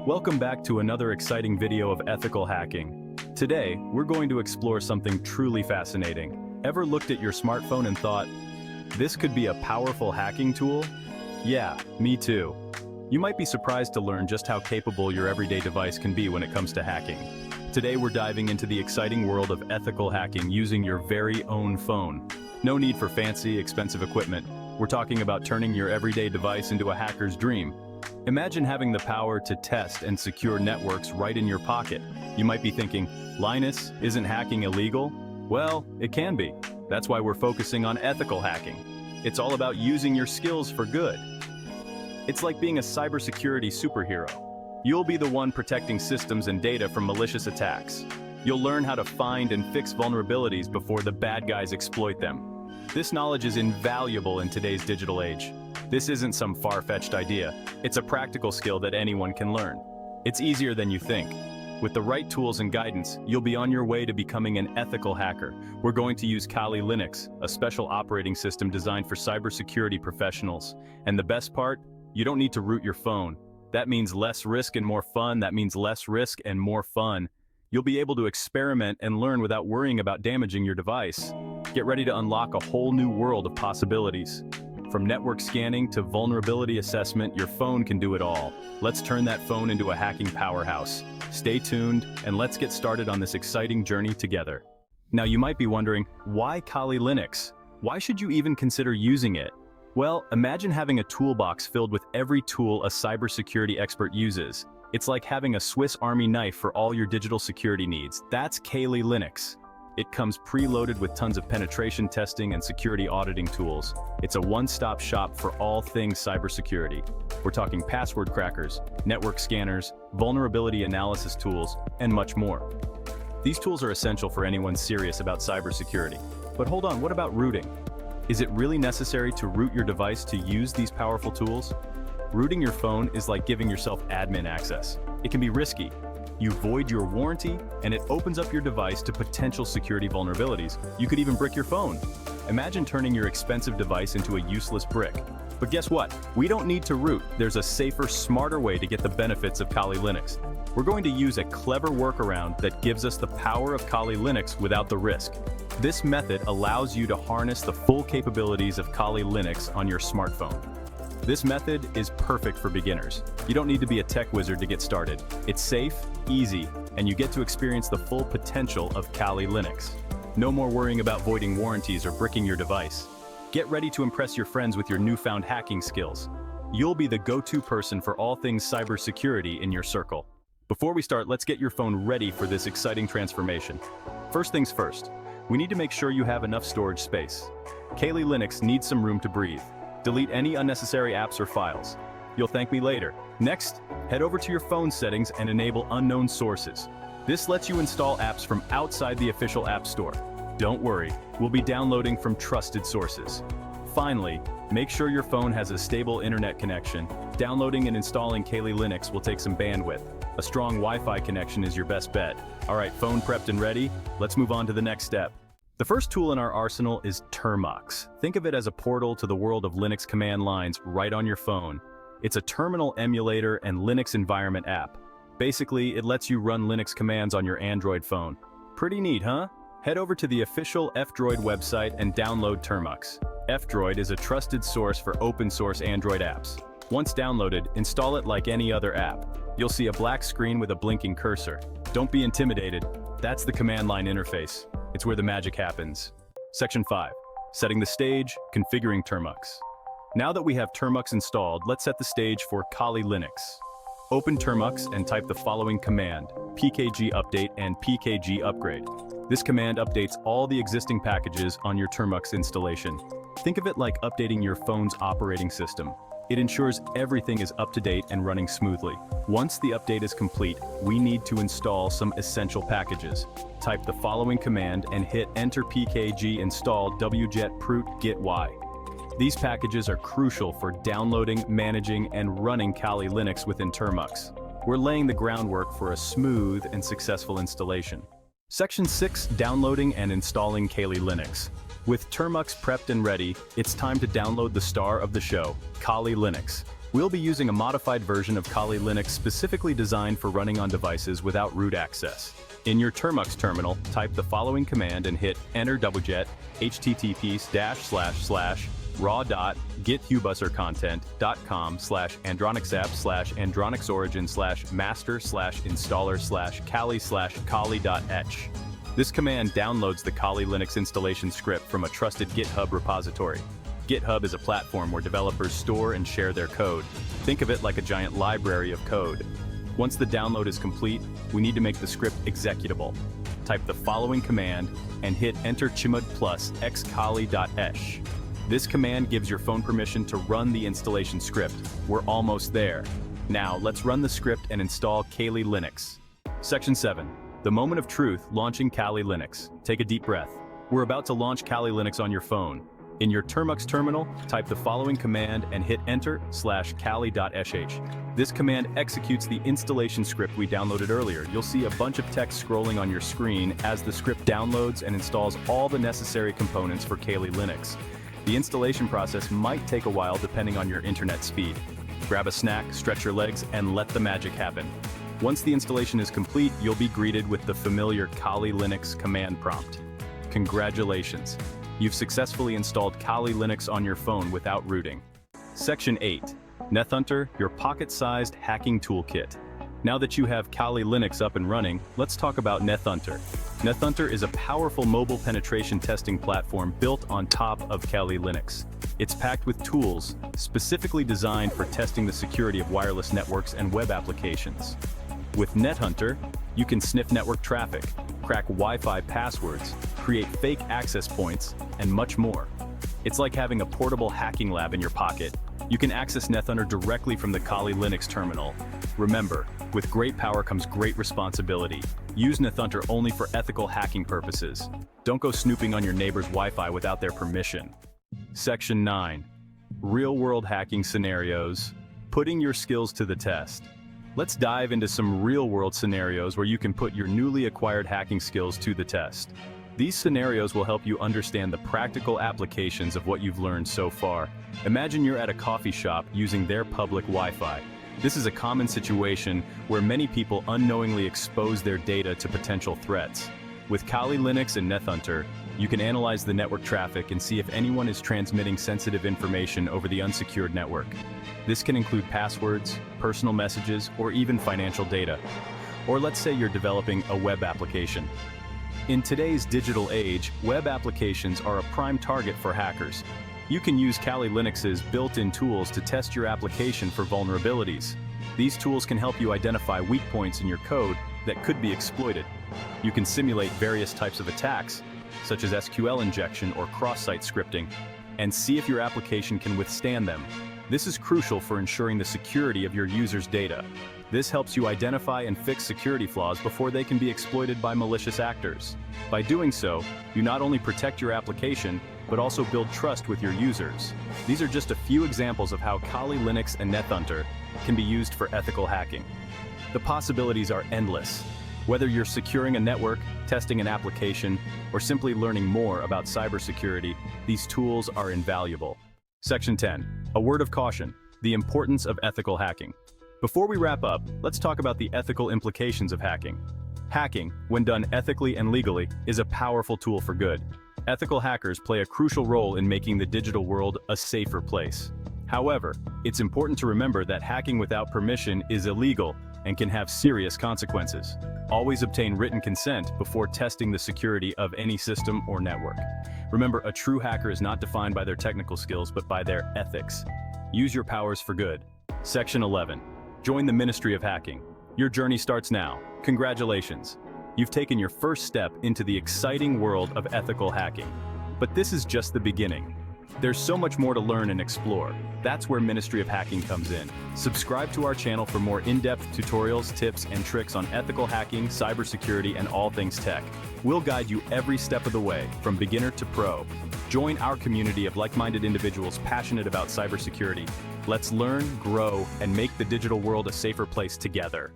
Welcome back to another exciting video of ethical hacking. Today, we're going to explore something truly fascinating. Ever looked at your smartphone and thought, this could be a powerful hacking tool? Yeah, me too. You might be surprised to learn just how capable your everyday device can be when it comes to hacking. Today we're diving into the exciting world of ethical hacking using your very own phone. No need for fancy, expensive equipment. We're talking about turning your everyday device into a hacker's dream. Imagine having the power to test and secure networks right in your pocket. You might be thinking, Linus, isn't hacking illegal? Well, it can be. That's why we're focusing on ethical hacking. It's all about using your skills for good. It's like being a cybersecurity superhero. You'll be the one protecting systems and data from malicious attacks. You'll learn how to find and fix vulnerabilities before the bad guys exploit them. This knowledge is invaluable in today's digital age. This isn't some far-fetched idea. It's a practical skill that anyone can learn. It's easier than you think. With the right tools and guidance, you'll be on your way to becoming an ethical hacker. We're going to use Kali Linux, a special operating system designed for cybersecurity professionals. And the best part? You don't need to root your phone. That means less risk and more fun. That means less risk and more fun. You'll be able to experiment and learn without worrying about damaging your device. Get ready to unlock a whole new world of possibilities. From network scanning to vulnerability assessment, your phone can do it all. Let's turn that phone into a hacking powerhouse. Stay tuned, and let's get started on this exciting journey together. Now you might be wondering, why Kali Linux? Why should you even consider using it? Well, imagine having a toolbox filled with every tool a cybersecurity expert uses. It's like having a Swiss Army knife for all your digital security needs. That's Kali Linux. It comes preloaded with tons of penetration testing and security auditing tools. It's a one-stop shop for all things cybersecurity. We're talking password crackers, network scanners, vulnerability analysis tools, and much more. These tools are essential for anyone serious about cybersecurity. But hold on, what about rooting? Is it really necessary to root your device to use these powerful tools? Rooting your phone is like giving yourself admin access. It can be risky. You void your warranty, and it opens up your device to potential security vulnerabilities. You could even brick your phone. Imagine turning your expensive device into a useless brick. But guess what? We don't need to root. There's a safer, smarter way to get the benefits of Kali Linux. We're going to use a clever workaround that gives us the power of Kali Linux without the risk. This method allows you to harness the full capabilities of Kali Linux on your smartphone. This method is perfect for beginners. You don't need to be a tech wizard to get started. It's safe, easy, and you get to experience the full potential of Kali Linux. No more worrying about voiding warranties or bricking your device. Get ready to impress your friends with your newfound hacking skills. You'll be the go-to person for all things cybersecurity in your circle. Before we start, let's get your phone ready for this exciting transformation. First things first, we need to make sure you have enough storage space. Kali Linux needs some room to breathe. Delete any unnecessary apps or files. You'll thank me later. Next, head over to your phone settings and enable unknown sources. This lets you install apps from outside the official app store. Don't worry, we'll be downloading from trusted sources. Finally, make sure your phone has a stable internet connection. Downloading and installing Kali Linux will take some bandwidth. A strong Wi-Fi connection is your best bet. All right, phone prepped and ready? Let's move on to the next step. The first tool in our arsenal is Termux. Think of it as a portal to the world of Linux command lines right on your phone. It's a terminal emulator and Linux environment app. Basically, it lets you run Linux commands on your Android phone. Pretty neat, huh? Head over to the official F-Droid website and download Termux. F-Droid is a trusted source for open-source Android apps. Once downloaded, install it like any other app. You'll see a black screen with a blinking cursor. Don't be intimidated. That's the command line interface. It's where the magic happens. Section 5. Setting the stage, configuring Termux. Now that we have Termux installed, let's set the stage for Kali Linux. Open Termux and type the following command, pkg update and pkg upgrade. This command updates all the existing packages on your Termux installation. Think of it like updating your phone's operating system. It ensures everything is up to date and running smoothly. Once the update is complete, we need to install some essential packages. Type the following command and hit enter pkg install wget prut git y. These packages are crucial for downloading, managing, and running Kali Linux within Termux. We're laying the groundwork for a smooth and successful installation. Section 6. Downloading and installing Kali Linux. With Termux prepped and ready, it's time to download the star of the show, Kali Linux. We'll be using a modified version of Kali Linux specifically designed for running on devices without root access. In your Termux terminal, type the following command and hit enter wget https://raw.githubus.content.com/andronicsap/installer/kali/kali.h. This command downloads the Kali Linux installation script from a trusted GitHub repository. GitHub is a platform where developers store and share their code. Think of it like a giant library of code. Once the download is complete, we need to make the script executable. Type the following command and hit enter chmod plus xkali.h. This command gives your phone permission to run the installation script. We're almost there. Now let's run the script and install Kali Linux. Section 7. The moment of truth, launching Kali Linux. Take a deep breath. We're about to launch Kali Linux on your phone. In your Termux terminal, type the following command and hit enter/kali.sh. This command executes the installation script we downloaded earlier. You'll see a bunch of text scrolling on your screen as the script downloads and installs all the necessary components for Kali Linux. The installation process might take a while depending on your internet speed. Grab a snack, stretch your legs, and let the magic happen. Once the installation is complete, you'll be greeted with the familiar Kali Linux command prompt. Congratulations! You've successfully installed Kali Linux on your phone without rooting. Section 8. Nethunter, your pocket-sized hacking toolkit. Now that you have Kali Linux up and running, let's talk about Nethunter. Nethunter is a powerful mobile penetration testing platform built on top of Kali Linux. It's packed with tools specifically designed for testing the security of wireless networks and web applications. With Nethunter, you can sniff network traffic, crack Wi-Fi passwords, create fake access points, and much more. It's like having a portable hacking lab in your pocket. You can access Nethunter directly from the Kali Linux terminal. Remember, with great power comes great responsibility. Use Nethunter only for ethical hacking purposes. Don't go snooping on your neighbor's Wi-Fi without their permission. Section 9. Real-world hacking scenarios. Putting your skills to the test. Let's dive into some real-world scenarios where you can put your newly acquired hacking skills to the test. These scenarios will help you understand the practical applications of what you've learned so far. Imagine you're at a coffee shop using their public Wi-Fi. This is a common situation where many people unknowingly expose their data to potential threats. With Kali Linux and Nethunter, you can analyze the network traffic and see if anyone is transmitting sensitive information over the unsecured network. This can include passwords, personal messages, or even financial data. Or let's say you're developing a web application. In today's digital age, web applications are a prime target for hackers. You can use Kali Linux's built-in tools to test your application for vulnerabilities. These tools can help you identify weak points in your code that could be exploited. You can simulate various types of attacks, such as SQL injection or cross-site scripting, and see if your application can withstand them. This is crucial for ensuring the security of your users' data. This helps you identify and fix security flaws before they can be exploited by malicious actors. By doing so, you not only protect your application, but also build trust with your users. These are just a few examples of how Kali Linux and Nethunter can be used for ethical hacking. The possibilities are endless. Whether you're securing a network, testing an application, or simply learning more about cybersecurity, these tools are invaluable. Section 10. A word of caution: the importance of ethical hacking. Before we wrap up, let's talk about the ethical implications of hacking. Hacking, when done ethically and legally, is a powerful tool for good. Ethical hackers play a crucial role in making the digital world a safer place. However, it's important to remember that hacking without permission is illegal and can have serious consequences. Always obtain written consent before testing the security of any system or network. Remember, a true hacker is not defined by their technical skills, but by their ethics. Use your powers for good. Section 11. Join the Ministry of Hacking. Your journey starts now. Congratulations. You've taken your first step into the exciting world of ethical hacking. But this is just the beginning. There's so much more to learn and explore. That's where Ministry of Hacking comes in. Subscribe to our channel for more in-depth tutorials, tips, and tricks on ethical hacking, cybersecurity, and all things tech. We'll guide you every step of the way, from beginner to pro. Join our community of like-minded individuals passionate about cybersecurity. Let's learn, grow, and make the digital world a safer place together.